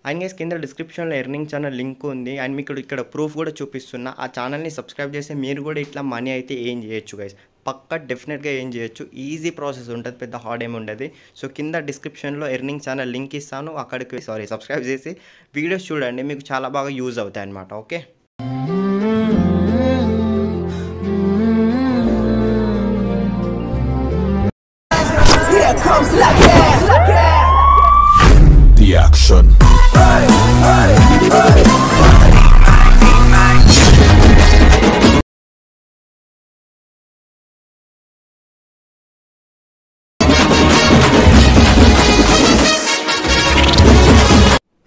And guys కింద డిస్క్రిప్షన్లో earning channel link ఉంది. అండ్ మీకు ఇక్కడ ప్రూఫ్ కూడా చూపిస్తున్నా. ఆ ఛానల్ని సబ్స్క్రైబ్ చేస్తే మీరు కూడా ఇట్లా మనీ అయితే ఏం చేయొచ్చు గైస్. పక్కా డెఫినెట్గా ఏం చేయొచ్చు. ఈజీ ప్రాసెస్ ఉంటుంది, పెద్ద హార్డ్ ఏమి ఉండదు. సో కింద డిస్క్రిప్షన్లో ఎర్నింగ్ ఛానల్ లింక్ ఇస్తాను, అక్కడికి సబ్స్క్రైబ్ చేసి వీడియోస్ చూడండి, మీకు చాలా బాగా యూజ్ అవుతాయి అన్నమాట. Okay, the action.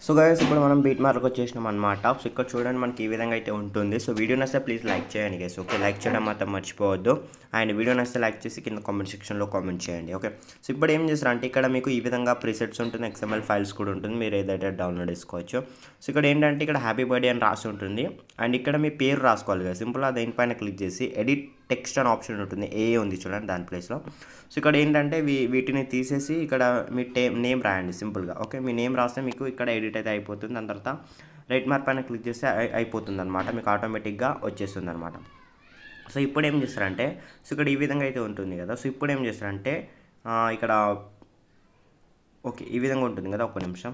So guys ఇప్పుడు మనం బీట్ మార్క్ వచ్చేసినాం అనమాట. సో ఇక్కడ చూడండి మనకి ఈ విధంగా అయితే ఉంటుంది. సో వీడియో నచ్చితే ప్లీజ్ లైక్ చేయండి గైస్. ఓకే, లైక్ చేయడం మాత్రం మర్చిపోవద్దు. అండ్ వీడియో నచ్చితే లైక్ చేసి కింద కామెంట్ సెక్షన్లో కామెంట్ చేయండి. ఓకే, సో ఇప్పుడు ఏం చేస్తారంటే ఇక్కడ మీకు ఈ విధంగా ప్రీసెట్స్ ఉంటుంది, XML ఫైల్స్ కూడా ఉంటుంది, మీరు ఏదైతే డౌన్లోడ్ చేసుకోవచ్చు. సో ఇక్కడ ఏంటంటే ఇక్కడ హ్యాపీ బర్త్డే అని రాసి ఉంటుంది. అండ్ ఇక్కడ మీ పేరు రాసుకోవాలి కదా, సింపుల్గా దేనిపైన క్లిక్ చేసి ఎడిట్ టెక్స్ట్ అని ఆప్షన్ ఉంటుంది, ఏ ఉంది చూడండి దాని ప్లేస్లో. సో ఇక్కడ ఏంటంటే వీటిని తీసేసి ఇక్కడ మీ నేమ్ రాయండి సింపుల్గా. ఓకే, మీ నేమ్ రాస్తే మీకు ఇక్కడ ఎడిట్ అయితే అయిపోతుంది. దాని తర్వాత రైట్ మార్క్ పైన క్లిక్ చేస్తే అయిపోతుంది అనమాట, మీకు ఆటోమేటిక్గా వచ్చేస్తుంది అనమాట. సో ఇప్పుడు ఏం చేస్తారంటే, సో ఇక్కడ ఈ విధంగా అయితే ఉంటుంది కదా. సో ఇప్పుడు ఏం చేస్తారంటే ఇక్కడ ఓకే ఈ విధంగా ఉంటుంది కదా, ఒక్క నిమిషం.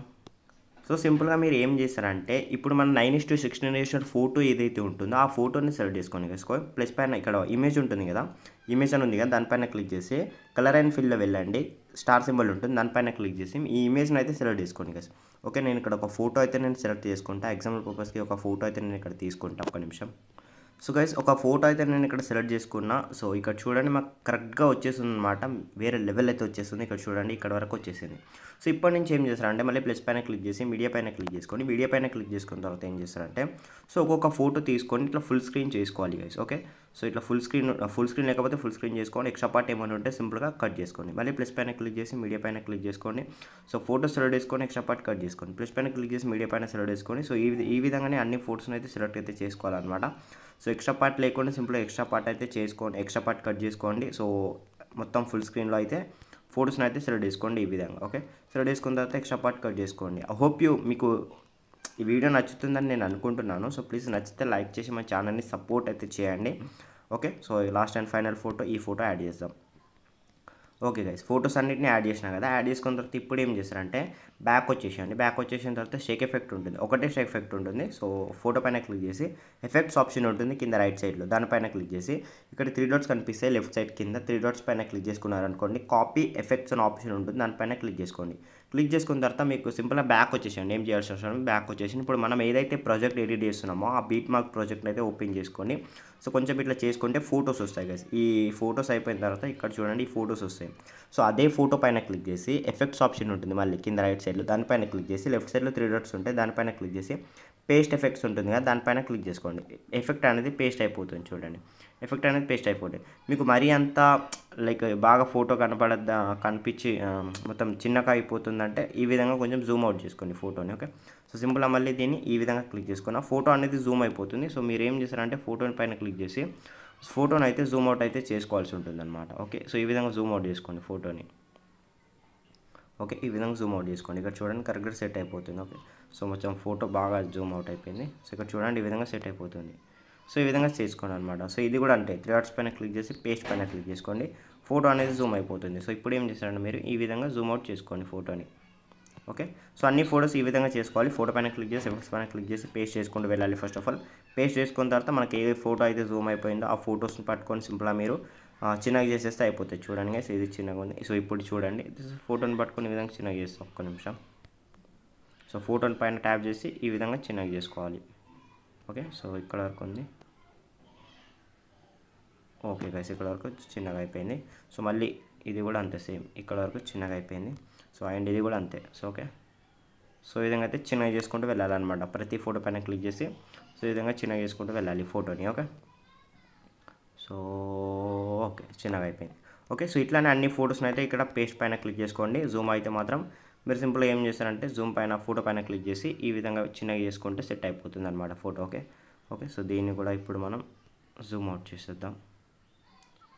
సో సింపుల్గా మీరు ఏం చేస్తారంటే ఇప్పుడు మన 9:16 ఫోటో ఏదైతే ఉంటుందో ఆ ఫోటోని సెలెక్ట్ చేసుకొని ప్లస్ పైన ఇక్కడ ఇమేజ్ ఉంటుంది కదా, ఇమేజ్ అని ఉంది కదా, దానిపైన క్లిక్ చేసి కలర్ అండ్ ఫిల్లో వెళ్ళండి, స్టార్ సింబల్ ఉంటుంది, దానిపైన క్లిక్ చేసి ఈ ఇమేజ్ని అయితే సెలెక్ట్ చేసుకోండి గైస్. ఓకే, నేను ఇక్కడ ఒక ఫోటో అయితే నేను సెలెక్ట్ చేసుకుంటా, ఎగ్జాంపుల్ పర్పస్కి ఒక ఫోటో అయితే నేను ఇక్కడ తీసుకుంటా, ఒక నిమిషం. సో గైస్ ఒక ఫోటో అయితే నేను ఇక్కడ సెలెక్ట్ చేసుకున్నా. సో ఇక్కడ చూడండి మాకు కరెక్ట్గా వచ్చేస్తుంది అనమాట, వేరే లెవెల్ అయితే వచ్చేస్తుంది. ఇక్కడ చూడండి ఇక్కడ వరకు వచ్చేసింది. సో ఇప్పటి నుంచి ఏం చేస్తారంటే మళ్ళీ ప్లస్ పైన క్లిక్ చేసి మీడియా పైన క్లిక్ చేసుకోండి. మీడియా పైన క్లిక్ చేసుకున్న తర్వాత ఏం చేస్తారంటే సో ఒక్కొక్క ఫోటో తీసుకొని ఇట్లా ఫుల్ స్క్రీన్ చేసుకోవాలి గైస్. ఓకే, సో ఇట్లా ఫుల్ స్క్రీన్ లేకపోతే ఫుల్ స్క్రీన్ చేసుకోండి, ఎక్స్ట్రా పార్ట్ ఏమైనా ఉంటే సింపుల్గా కట్ చేసుకోండి. మళ్ళీ ప్లస్ పైన క్లిక్ చేసి మీడియా పైన క్లిక్ చేసుకోండి. సో ఫోటో సెలెక్ట్ చేసుకొని ఎక్స్ట్రా పార్ట్ కట్ చేసుకోండి, ప్లస్ పైన క్లిక్ చేసి మీడియా పైన సెలెక్ట్ చేసుకోండి. సో ఈ విధంగానే అన్ని ఫోటోస్ని అయితే సెలెక్ట్ అయితే చేసుకోవాలన్నమాట. సో ఎక్స్ట్రా పార్ట్ లేకుండా సింపుల్గా ఎక్స్ట్రా పార్ట్ అయితే చేసుకోండి, ఎక్స్ట్రా పార్ట్ కట్ చేసుకోండి. సో మొత్తం ఫుల్ స్క్రీన్లో అయితే ఫోటోస్ని అయితే సెలెక్ట్ చేసుకోండి ఈ విధంగా. ఓకే, సెలెక్ట్ చేసుకున్న తర్వాత ఎక్స్ట్రా పార్ట్ కట్ చేసుకోండి. ఐ హోప్ మీకు ఈ వీడియో నచ్చుతుందని నేను అనుకుంటున్నాను. సో ప్లీజ్ నచ్చితే లైక్ చేసి మా ఛానల్ని సపోర్ట్ అయితే చేయండి. Okay, so last and final photo ఈ ఫోటో యాడ్ చేద్దాం. ఓకే గైస్, ఫోటోస్ అన్నింటినీ యాడ్ చేసినా కదా, యాడ్ చేసుకున్న తర్వాత ఇప్పుడు ఏం చేస్తారంటే బ్యాక్ వచ్చేసేయండి. బ్యాక్ వచ్చేసిన తర్వాత షేక్ ఎఫెక్ట్ ఉంటుంది, ఒకటే షేక్ ఎఫెక్ట్ ఉంటుంది. సో ఫోటో పైన క్లిక్ చేసి ఎఫెక్ట్స్ ఆప్షన్ ఉంటుంది కింద రైట్ సైడ్లో, దానిపైన క్లిక్ చేసి ఇక్కడ 3 డాట్స్ కనిపిస్తాయి లెఫ్ట్ సైడ్ కింద, 3 డాట్స్ పైన క్లిక్ చేసుకున్నారనుకోండి, కాపీ ఎఫెక్ట్స్ అని ఆప్షన్ ఉంటుంది, దానిపైన క్లిక్ చేసుకోండి. క్లిక్ చేసుకున్న తర్వాత మీకు సింపుల్గా బ్యాక్ వచ్చేసేయండి, ఏం చేయాల్సిన అవసరం బ్యాక్ వచ్చేసి ఇప్పుడు మనం ఏదైతే ప్రాజెక్ట్ ఎడిట్ చేస్తున్నామో ఆ బీట్ మార్క్ ప్రాజెక్ట్ అయితే ఓపెన్ చేసుకోండి. సో కొంచెం ఇట్లా చేసుకుంటే ఫోటోస్ వస్తాయి గైస్. ఈ ఫోటోస్ అయిపోయిన తర్వాత ఇక్కడ చూడండి ఈ ఫోటోస్ వస్తాయి. సో అదే ఫోటో పైన క్లిక్ చేసి ఎఫెక్ట్స్ ఆప్షన్ ఉంటుంది మళ్ళీ కింద రైట్ సైడ్లో, దానిపైన క్లిక్ చేసి లెఫ్ట్ సైడ్లో 3 డాట్స్ ఉంటాయి, దానిపైన క్లిక్ చేసి పేస్ట్ ఎఫెక్ట్స్ ఉంటుంది కదా, దానిపైన క్లిక్ చేసుకోండి. ఎఫెక్ట్ అనేది పేస్ట్ అయిపోతుంది చూడండి, ఎఫెక్ట్ అనేది పేస్ట్ అయిపోతుంది. మీకు మరీ అంత లైక్ బాగా ఫోటో కనిపించి మొత్తం చిన్నగా అయిపోతుందంటే ఈ విధంగా కొంచెం జూమ్ అవుట్ చేసుకోండి ఫోటోని. ఓకే, సో సింపుల్గా మళ్ళీ దీన్ని ఈ విధంగా క్లిక్ చేసుకున్న ఫోటో అనేది జూమ్ అయిపోతుంది. సో మీరు ఏం చేస్తారంటే ఫోటోని పైన క్లిక్ చేసి ఫోటోని అయితే జూమ్ అవుట్ అయితే చేసుకోవాల్సి ఉంటుంది అనమాట. ఓకే, సో ఈ విధంగా జూమ్ అవుట్ చేసుకోండి ఫోటోని. ఓకే, ఈ విధంగా జూమ్ అవుట్ చేసుకోండి. ఇక్కడ చూడండి కరెక్ట్గా సెట్ అయిపోతుంది. ఓకే, సో మొత్తం ఫోటో బాగా జూమ్ అవుట్ అయిపోయింది. సో ఇక్కడ చూడండి ఈ విధంగా సెట్ అయిపోతుంది. సో ఈ విధంగా చేసుకోండి అనమాట. సో ఇది కూడా అంటే 3 డాట్స్ పైన క్లిక్ చేసి పేస్ట్ పైన క్లిక్ చేసుకోండి, ఫోటో అనేది జూమ్ అయిపోతుంది. సో ఇప్పుడు ఏం చేస్తారంటే మీరు ఈ విధంగా జూమ్ అవుట్ చేసుకోండి ఫోటోని. ఓకే, సో అన్ని ఫోటోస్ ఈ విధంగా చేసుకోవాలి. ఫోటో పైన క్లిక్ చేసి ఎఫెక్ట్స్ పైన క్లిక్ చేసి పేస్ట్ చేసుకుంటూ వెళ్ళాలి. ఫస్ట్ ఆఫ్ ఆల్ పేస్ట్ చేసుకున్న తర్వాత మనకి ఏ ఫోటో అయితే జూమ్ అయిపోయిందో ఆ ఫోటోస్ని పట్టుకొని సింపుల్గా మీరు చిన్నగా చేసేస్తే అయిపోతుంది. చూడండి గైస్ ఇది చిన్నగా ఉంది. సో ఇప్పుడు చూడండి ఫోటోని పట్టుకొని ఈ విధంగా చిన్నగా చేస్తాం, ఒక్క నిమిషం. సో ఫోటోని పైన ట్యాప్ చేసి ఈ విధంగా చిన్నగా చేసుకోవాలి. ఓకే, సో ఇక్కడ వరకు ఉంది. ఓకే గైస్ ఇక్కడ వరకు చిన్నగా అయిపోయింది. సో మళ్ళీ ఇది కూడా అంతే సేమ్, ఇక్కడ వరకు చిన్నగా అయిపోయింది. సో అండ్ ఇది కూడా అంతే. సో ఓకే, సో ఈ విధంగా అయితే చిన్నగా చేసుకుంటూ వెళ్ళాలన్నమాట. ప్రతి ఫోటో పైన క్లిక్ చేసి సో ఈ విధంగా చిన్నగా చేసుకుంటూ వెళ్ళాలి ఫోటోని. ఓకే, సో ఓకే చిన్నగా అయిపోయింది. ఓకే, సో ఇట్లానే అన్ని ఫోటోస్ని అయితే ఇక్కడ పేస్ట్ పైన క్లిక్ చేసుకోండి. జూమ్ అయితే మాత్రం మీరు సింపుల్గా ఏం చేస్తారంటే జూమ్ పైన ఫోటో పైన క్లిక్ చేసి ఈ విధంగా చిన్నగా చేసుకుంటే సెట్ అయిపోతుంది అనమాట ఫోటో. ఓకే, సో దీన్ని కూడా ఇప్పుడు మనం జూమ్ అవుట్ చేసేద్దాం.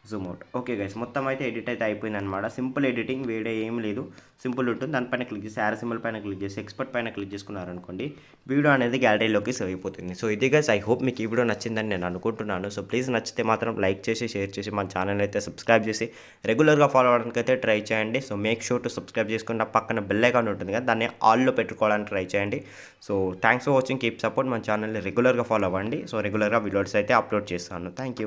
Zoom out. ఓకే గైస్, మొత్తం అయితే ఎడిట్ అయితే అయిపోయిందనమాట. సింపుల్ ఎడిటింగ్, వీడియో ఏం లేదు, సింపుల్ ఉంటుంది. దానిపైన క్లిక్ చేసి యారో సింబల్ పైన క్లిక్ చేసి ఎక్స్పర్ట్ పైన క్లిక్ చేసుకున్నారనుకోండి, వీడియో అనేది గ్యాలరీలోకి సేవ్ అయిపోతుంది. సో ఇది గైస్, ఐ హోప్ మీకు ఈ వీడియో నచ్చిందని నేను అనుకుంటున్నాను. సో ప్లీజ్ నచ్చితే మాత్రం లైక్ చేసి, షేర్ చేసి, మన ఛానల్ అయితే సబ్స్క్రైబ్ చేసి రెగ్యులర్గా ఫాలో అవ్వడానికి అయితే ట్రై చేయండి. So make sure to subscribe చేసుకున్న పక్కన బెల్ ఐకాన్ ఉంటుంది కదా, దాన్ని ఆల్లో పెట్టుకోవడానికి ట్రై చేయండి. So thanks for watching, keep support. మన ఛానల్ని రెగ్యులర్గా ఫాలో అవ్వండి. సో రెగ్యులర్గా వీడియోస్ అయితే అప్లోడ్ చేస్తాను. Thank you.